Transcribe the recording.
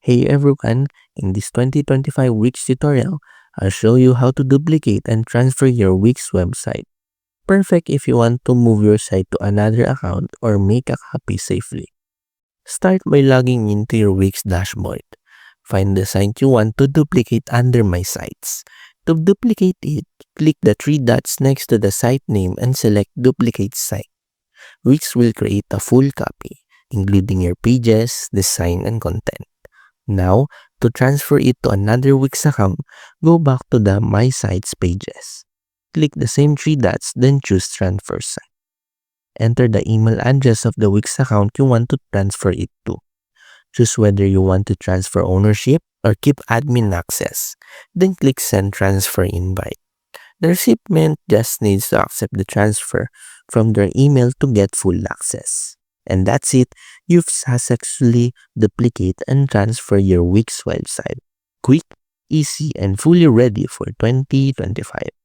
Hey everyone, in this 2025 Wix tutorial, I'll show you how to duplicate and transfer your Wix website. Perfect if you want to move your site to another account or make a copy safely. Start by logging into your Wix dashboard. Find the site you want to duplicate under My Sites. To duplicate it, click the three dots next to the site name and select Duplicate Site. Wix will create a full copy, including your pages, design, and content. Now, to transfer it to another Wix account, go back to the My Sites pages. Click the same three dots, then choose Transfer Site. Enter the email address of the Wix account you want to transfer it to. Choose whether you want to transfer ownership or keep admin access. Then click Send Transfer Invite. The recipient just needs to accept the transfer from their email to get full access. And that's it. You've successfully duplicate and transfer your Wix website. Quick, easy, and fully ready for 2025.